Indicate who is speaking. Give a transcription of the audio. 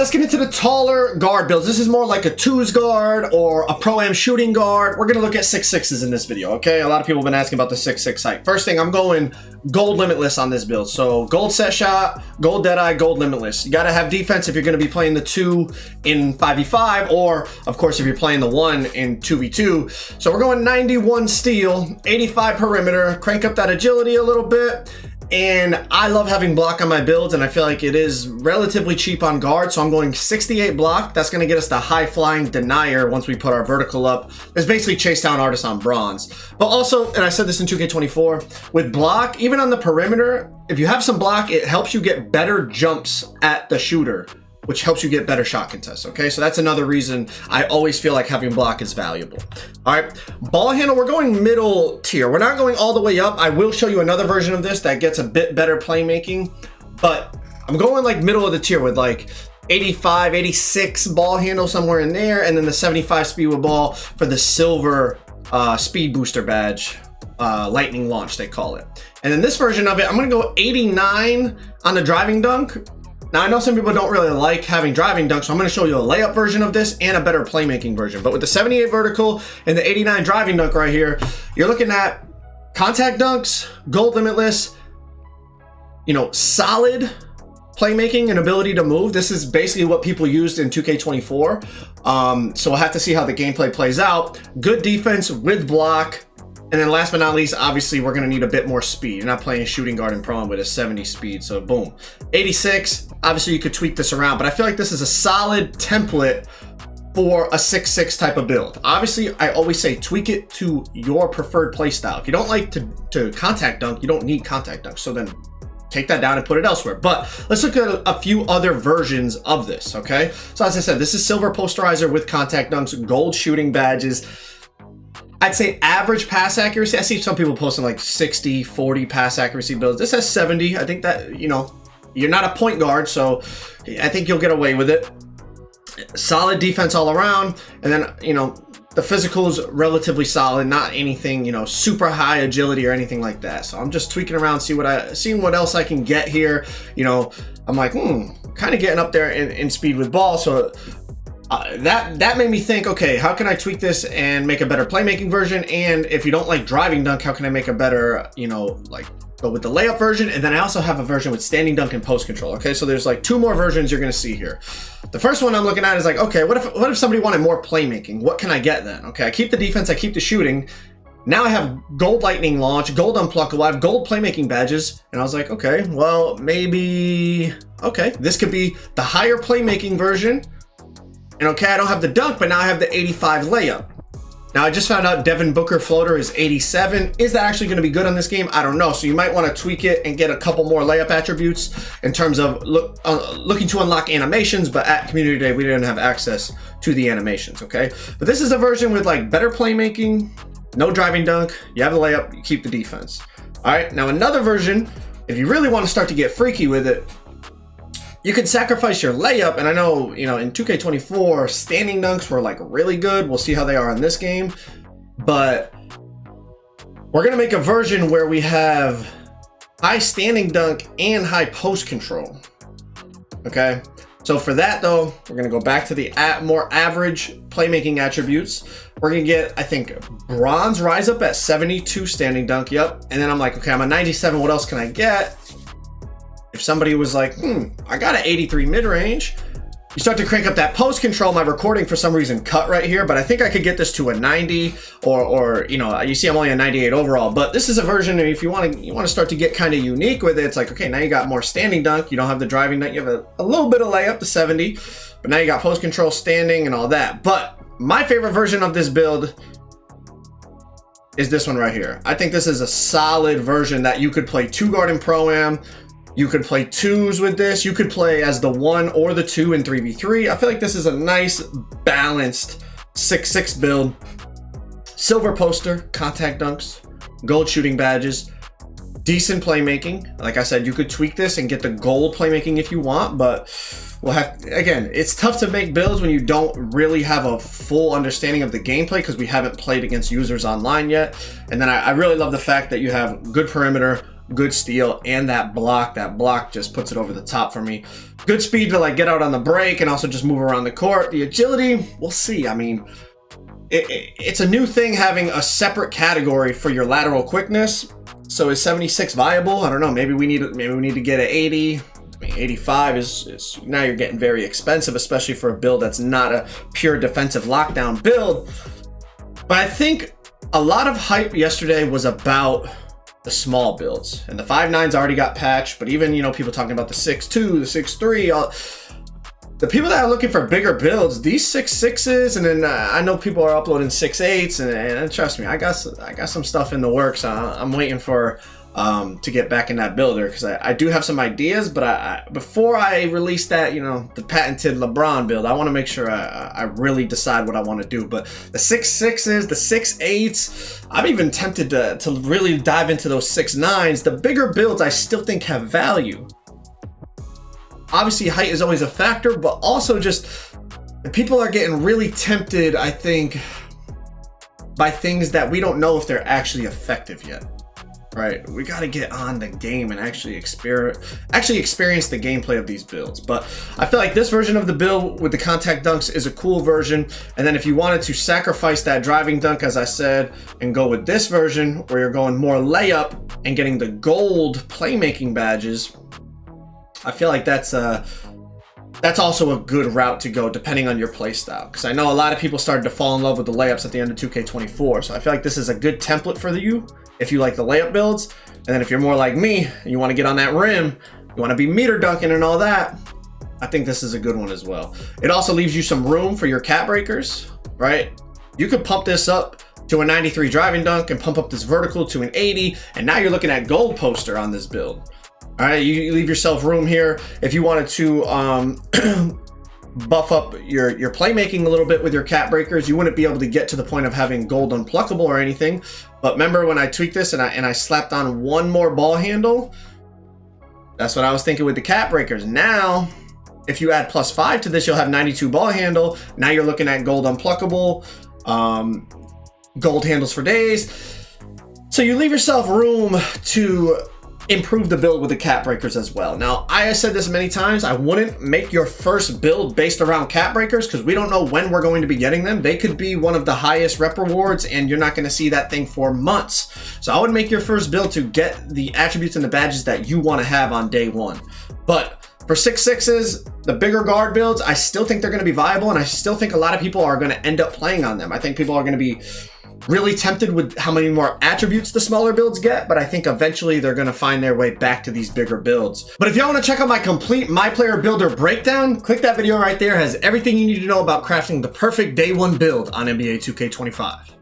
Speaker 1: let's get into the taller guard builds. This is more like a 2s guard or a Pro-Am shooting guard. We're going to look at 6'6s in this video, okay? A lot of people have been asking about the 6'6 height. First thing, I'm going gold limitless on this build. So gold set shot, gold deadeye, gold limitless. You got to have defense if you're going to be playing the 2 in 5v5, or of course if you're playing the 1 in 2v2. So we're going 91 steel, 85 perimeter, crank up that agility a little bit. And I love having block on my builds, and I feel like it is relatively cheap on guard, so I'm going 68 block. That's going to get us the high flying denier once we put our vertical up. It's basically chase down artists on bronze. But also, and I said this in 2K24, with block, even on the perimeter, if you have some block, it helps you get better jumps at the shooter, which helps you get better shot contests, okay? So that's another reason I always feel like having block is valuable. All right, ball handle, we're going middle tier. We're not going all the way up. I will show you another version of this that gets a bit better playmaking, but I'm going like middle of the tier with like 85, 86 ball handle somewhere in there, and then the 75 speed with ball for the silver speed booster badge, lightning launch they call it. And then this version of it, I'm gonna go 89 on the driving dunk. Now, I know some people don't really like having driving dunks, so I'm going to show you a layup version of this and a better playmaking version. But with the 78 vertical and the 89 driving dunk right here, you're looking at contact dunks, gold limitless, you know, solid playmaking and ability to move. This is basically what people used in 2K24. So we'll have to see how the gameplay plays out. Good defense with block. And then last but not least, obviously, we're going to need a bit more speed. You're not playing shooting guard and pro with a 70 speed. So boom, 86. Obviously, you could tweak this around, but I feel like this is a solid template for a 6'6 type of build. Obviously, I always say tweak it to your preferred play style. If you don't like to contact dunk, you don't need contact dunk. So then take that down and put it elsewhere. But let's look at a few other versions of this, okay? So as I said, this is silver posterizer with contact dunks, gold shooting badges. I'd say average pass accuracy. I see some people posting like 60, 40 pass accuracy builds. This has 70. I think that, you know, you're not a point guard, so I think you'll get away with it. Solid defense all around. And then, you know, the physical's relatively solid, not anything, you know, super high agility or anything like that. So I'm just tweaking around, seeing what else I can get here. You know, I'm like, kind of getting up there in speed with ball. So that made me think, okay, how can I tweak this and make a better playmaking version? And if you don't like driving dunk, how can I make a better, you know, like go with the layup version? And then I also have a version with standing dunk and post control. Okay, so there's like 2 more versions you're gonna see here. The first one I'm looking at is like, okay, what if somebody wanted more playmaking? What can I get then? Okay, I keep the defense, I keep the shooting. Now I have gold lightning launch, gold unpluckable, I have gold playmaking badges. And I was like, okay, well, maybe, okay, this could be the higher playmaking version. And okay, I don't have the dunk, but now I have the 85 layup. Now I just found out Devin Booker floater is 87. Is that actually going to be good on this game? I don't know. So you might want to tweak it and get a couple more layup attributes in terms of looking to unlock animations, but at Community Day, we didn't have access to the animations, okay? But this is a version with like better playmaking, no driving dunk, you have the layup, you keep the defense. All right, now another version, if you really want to start to get freaky with it, you can sacrifice your layup, and I know, you know, in 2K24, standing dunks were like really good. We'll see how they are in this game, but we're gonna make a version where we have high standing dunk and high post control, okay? So for that though, we're gonna go back to the more average playmaking attributes. We're gonna get, I think, bronze rise up at 72 standing dunk, yep. And then I'm like, okay, I'm a 97, what else can I get? If somebody was like, I got an 83 mid-range, you start to crank up that post control. My recording for some reason cut right here, but I think I could get this to a 90 or you know, you see I'm only a 98 overall, but this is a version if you want to start to get kind of unique with it. It's like, okay, now you got more standing dunk, you don't have the driving dunk, you have a little bit of layup to 70, but now you got post control, standing, and all that. But my favorite version of this build is this one right here. I think this is a solid version that you could play 2 guard in Pro-Am. You could play 2s with this. You could play as the 1 or the 2 in 3v3. I feel like this is a nice, balanced 6'6 build. Silver poster, contact dunks, gold shooting badges, decent playmaking. Like I said, you could tweak this and get the gold playmaking if you want, but we'll have, again, it's tough to make builds when you don't really have a full understanding of the gameplay because we haven't played against users online yet. And then I really love the fact that you have good perimeter, good steal, and that block just puts it over the top for me. Good speed to like get out on the break and also just move around the court. The agility, we'll see. I mean, it's a new thing having a separate category for your lateral quickness. So is 76 viable? I don't know. Maybe we need to get an 80. I mean, 85 is now you're getting very expensive, especially for a build that's not a pure defensive lockdown build. But I think a lot of hype yesterday was about the small builds, and the 5.9s already got patched. But even, you know, people talking about the 6.2, the 6.3, the people that are looking for bigger builds, these 6.6s, and then I know people are uploading 6.8s, and trust me, I got some stuff in the works. I'm waiting for to get back in that builder, because I do have some ideas, but before I release that, you know, the patented LeBron build, I want to make sure I really decide what I want to do. But the 6.6s, the 6.8s, I'm even tempted to really dive into those 6.9s. The bigger builds I still think have value. Obviously, height is always a factor, but also just people are getting really tempted, I think, by things that we don't know if they're actually effective yet. Right, we got to get on the game and actually experience the gameplay of these builds. But I feel like this version of the build with the contact dunks is a cool version. And then if you wanted to sacrifice that driving dunk, as I said, and go with this version where you're going more layup and getting the gold playmaking badges, I feel like that's also a good route to go depending on your playstyle. Because I know a lot of people started to fall in love with the layups at the end of 2K24. So I feel like this is a good template for you if you like the layup builds. And then if you're more like me and you want to get on that rim, you want to be meter dunking and all that, I think this is a good one as well. It also leaves you some room for your cap breakers, right? You could pump this up to a 93 driving dunk and pump up this vertical to an 80, and now you're looking at gold poster on this build. All right, you leave yourself room here if you wanted to buff up your playmaking a little bit with your cap breakers. You wouldn't be able to get to the point of having gold unpluckable or anything. But remember when I tweaked this and I slapped on one more ball handle? That's what I was thinking with the cap breakers. Now, if you add +5 to this, you'll have 92 ball handle. Now you're looking at gold unpluckable, gold handles for days. So you leave yourself room to improve the build with the cap breakers as well. Now, I said this many times, I wouldn't make your first build based around cap breakers because we don't know when we're going to be getting them. They could be one of the highest rep rewards and you're not going to see that thing for months. So I would make your first build to get the attributes and the badges that you want to have on day one. But for 6.6s, the bigger guard builds, I still think they're going to be viable, and I still think a lot of people are going to end up playing on them. I think people are going to be really tempted with how many more attributes the smaller builds get, but I think eventually they're going to find their way back to these bigger builds. But if y'all want to check out my complete My Player Builder breakdown, click that video right there. It has everything you need to know about crafting the perfect day one build on NBA 2K25.